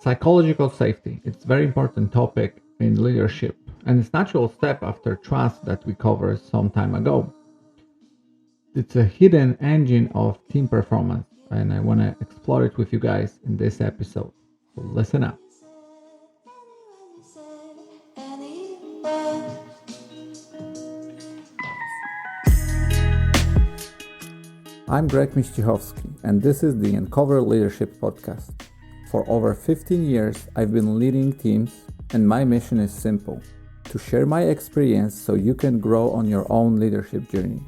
Psychological safety. It's a very important topic in leadership, and it's natural step after trust that we covered some time ago. It's a hidden engine of team performance, and I want to explore it with you guys in this episode. So listen up. I'm Greg Miścichowski, and this is the Uncover Leadership Podcast. For over 15 years, I've been leading teams, and my mission is simple: to share my experience so you can grow on your own leadership journey.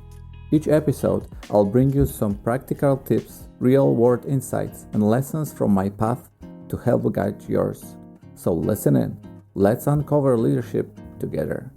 Each episode, I'll bring you some practical tips, real-world insights, and lessons from my path to help guide yours. So listen in. Let's uncover leadership together.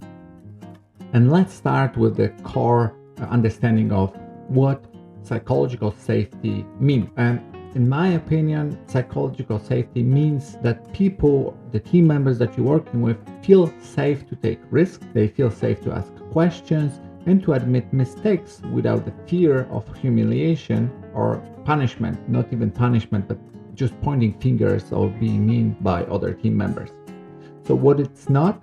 And let's start with the core understanding of what psychological safety means. And in my opinion, psychological safety means that people, the team members that you're working with, feel safe to take risks, they feel safe to ask questions, and to admit mistakes without the fear of humiliation or punishment, not even punishment, but just pointing fingers or being mean by other team members. So what it's not,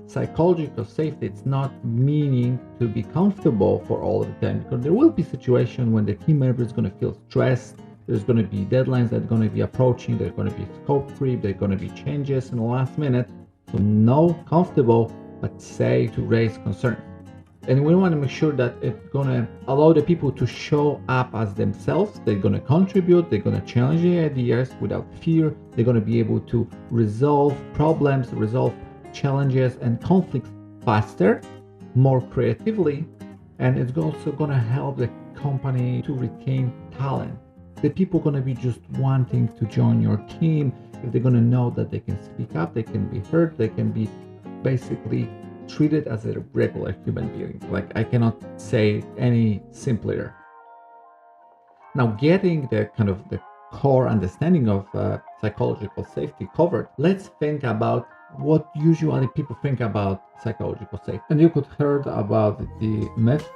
psychological safety, it's not meaning to be comfortable for all of the time, because there will be situations when the team member is going to feel stressed. There's going to be deadlines that are going to be approaching, there's going to be scope creep, there's going to be changes in the last minute. So no comfortable, but say to raise concerns. And we want to make sure that it's going to allow the people to show up as themselves. They're going to contribute, they're going to challenge the ideas without fear. They're going to be able to resolve problems, resolve challenges and conflicts faster, more creatively, and it's also going to help the company to retain talent. The people are going to be just wanting to join your team if they're going to know that they can speak up, they can be heard, they can be basically treated as a regular human being. Like, I cannot say any simpler. Now, getting the kind of the core understanding of psychological safety covered, let's think about what usually people think about psychological safety. And you could heard about the myth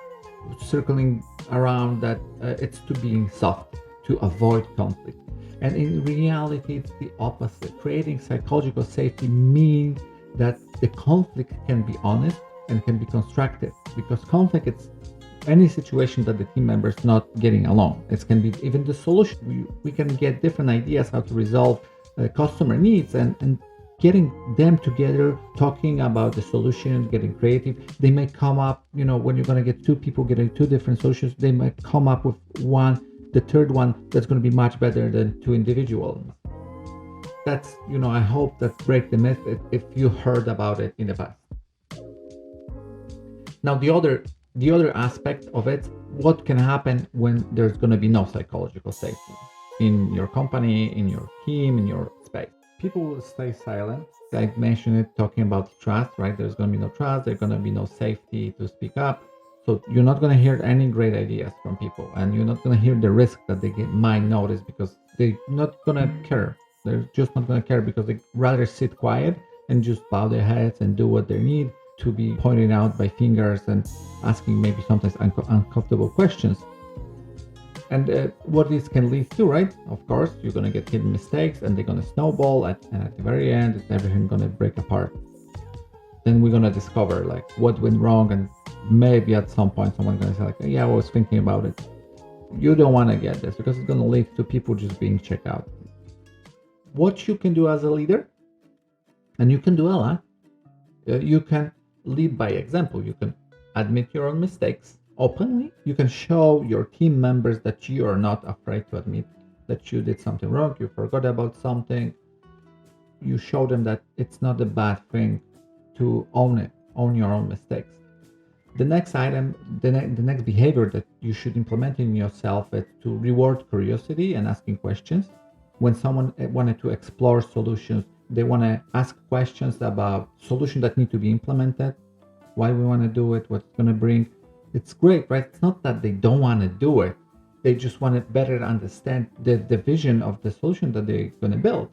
circling around that it's to being soft, to avoid conflict. And in reality, it's the opposite. Creating psychological safety means that the conflict can be honest and can be constructive, because conflict is any situation that the team members not getting along. It can be even the solution. We can get different ideas how to resolve customer needs, and getting them together, talking about the solutions, getting creative. They may come up, when you're going to get two people getting two different solutions, they might come up with one, the third one that's going to be much better than two individuals. That's, I hope that break the myth if you heard about it in the past. Now, the other aspect of it, what can happen when there's going to be no psychological safety in your company, in your team, in your space? People will stay silent. I mentioned it talking about trust, right? There's going to be no trust. There's going to be no safety to speak up. So you're not going to hear any great ideas from people, and you're not going to hear the risk that they might notice, because they're not going to care. They're just not going to care, because they rather sit quiet and just bow their heads and do what they need to be pointed out by fingers and asking maybe sometimes uncomfortable questions. And what this can lead to, right? Of course, you're going to get hidden mistakes, and they're going to snowball, and at the very end, it's everything going to break apart. Then we're going to discover what went wrong, and maybe at some point someone's going to say yeah, I was thinking about it. You don't want to get this, because it's going to lead to people just being checked out. What you can do as a leader, and you can do a lot, you can lead by example. You can admit your own mistakes openly. You can show your team members that you are not afraid to admit that you did something wrong, you forgot about something. You show them that it's not a bad thing to own your own mistakes. The next item, the next behavior that you should implement in yourself is to reward curiosity and asking questions. When someone wanted to explore solutions, they want to ask questions about solutions that need to be implemented, why we want to do it, what's going to bring. It's great, right? It's not that they don't want to do it. They just want to better understand the vision of the solution that they're going to build.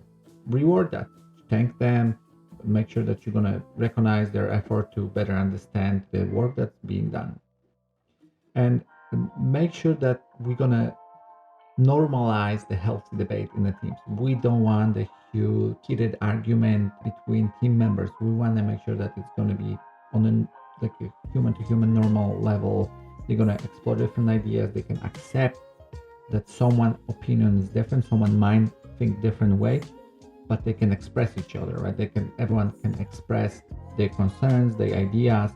Reward that. Thank them. Make sure that you're going to recognize their effort to better understand the work that's being done. And make sure that we're going to normalize the healthy debate in the teams. We don't want a huge heated argument between team members. We want to make sure that it's going to be on a human to human normal level. They're going to explore different ideas. They can accept that someone's opinion is different, someone might think different way, but they can express each other, right? Everyone can express their concerns, their ideas.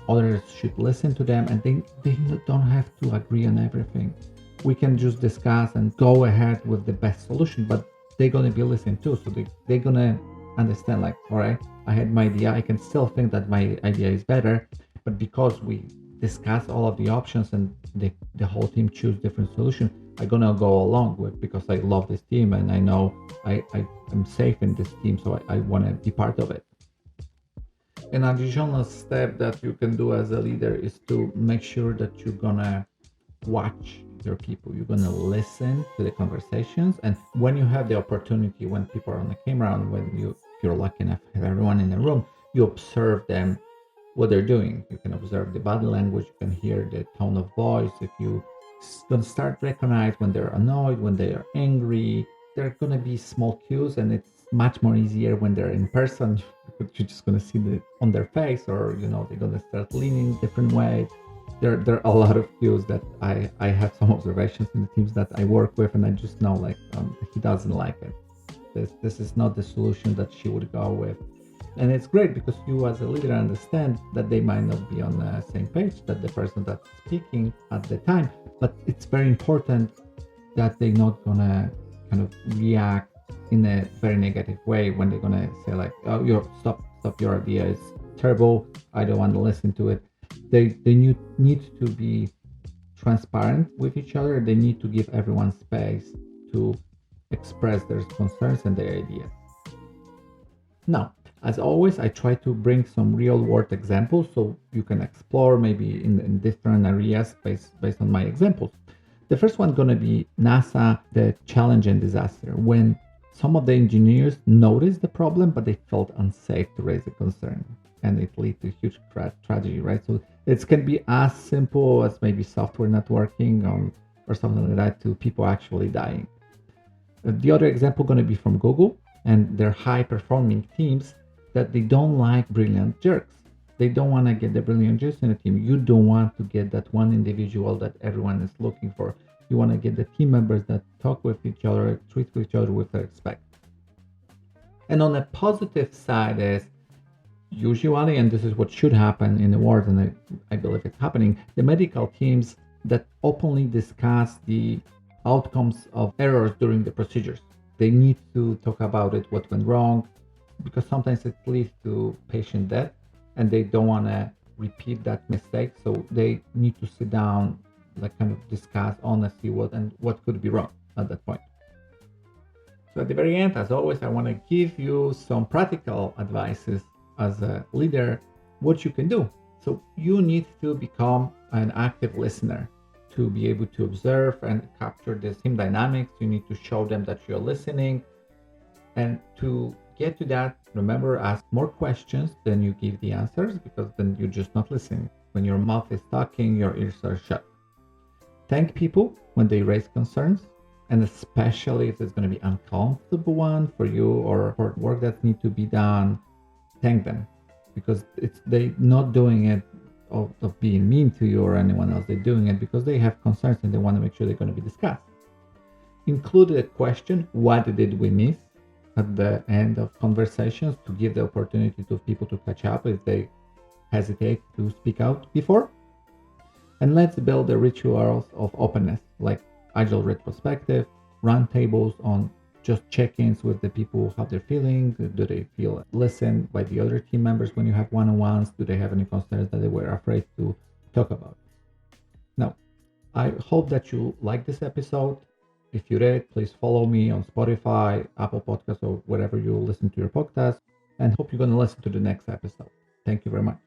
Others should listen to them, and they don't have to agree on everything. We can just discuss and go ahead with the best solution, but they're going to be listened to. So they're going to understand, like, all right, I had my idea. I can still think that my idea is better, but because we discuss all of the options and the whole team choose different solution, I'm going to go along with, because I love this team and I know I am safe in this team. So I want to be part of it. An additional step that you can do as a leader is to make sure that you're gonna watch your people. You're gonna listen to the conversations, and when you have the opportunity, when people are on the camera, and when you're lucky enough to have everyone in the room, you observe them, what they're doing. You can observe the body language. You can hear the tone of voice. If you can start recognize when they're annoyed, when they are angry, there are gonna be small cues, and it's much more easier when they're in person. You're just gonna see it on their face, or they're gonna start leaning different way. There are a lot of cues that I have some observations in the teams that I work with, and I just know, like, he doesn't like it. This is not the solution that she would go with. And it's great because you as a leader understand that they might not be on the same page, that the person that's speaking at the time, but it's very important that they're not gonna kind of react in a very negative way when they're gonna say, like, oh, stop, your idea is terrible, I don't want to listen to it. They need to be transparent with each other. They need to give everyone space to express their concerns and their ideas. Now, as always, I try to bring some real world examples so you can explore maybe in different areas based on my examples. The first one going to be NASA, the challenge and disaster, when some of the engineers noticed the problem, but they felt unsafe to raise a concern, and it led to huge tragedy, right? So it can be as simple as maybe software not working or something like that, to people actually dying. The other example going to be from Google and their high performing teams, that they don't like brilliant jerks. They don't want to get the brilliant jerks in a team. You don't want to get that one individual that everyone is looking for. You want to get the team members that talk with each other, treat each other with respect. And on the positive side is usually, and this is what should happen in the world, and I believe it's happening, the medical teams that openly discuss the outcomes of errors during the procedures. They need to talk about it, what went wrong, because sometimes it leads to patient death, and they don't want to repeat that mistake. So they need to sit down, like, kind of discuss honestly what could be wrong at that point. So at the very end, as always, I want to give you some practical advices as a leader, what you can do. So you need to become an active listener to be able to observe and capture the team dynamics. You need to show them that you're listening. And to get to that, remember, ask more questions than you give the answers, because then you're just not listening. When your mouth is talking, your ears are shut. Thank people when they raise concerns, and especially if it's going to be uncomfortable one for you or for work that needs to be done, thank them, because they not doing it of being mean to you or anyone else. They're doing it because they have concerns and they want to make sure they're going to be discussed. Include a question, what did we miss, at the end of conversations, to give the opportunity to people to catch up if they hesitate to speak out before. And let's build the rituals of openness, like agile retrospective, roundtables on just check-ins with the people, how they're feeling. Do they feel listened by the other team members when you have one-on-ones? Do they have any concerns that they were afraid to talk about? Now, I hope that you like this episode. If you did, please follow me on Spotify, Apple Podcasts, or wherever you listen to your podcast, and hope you're going to listen to the next episode. Thank you very much.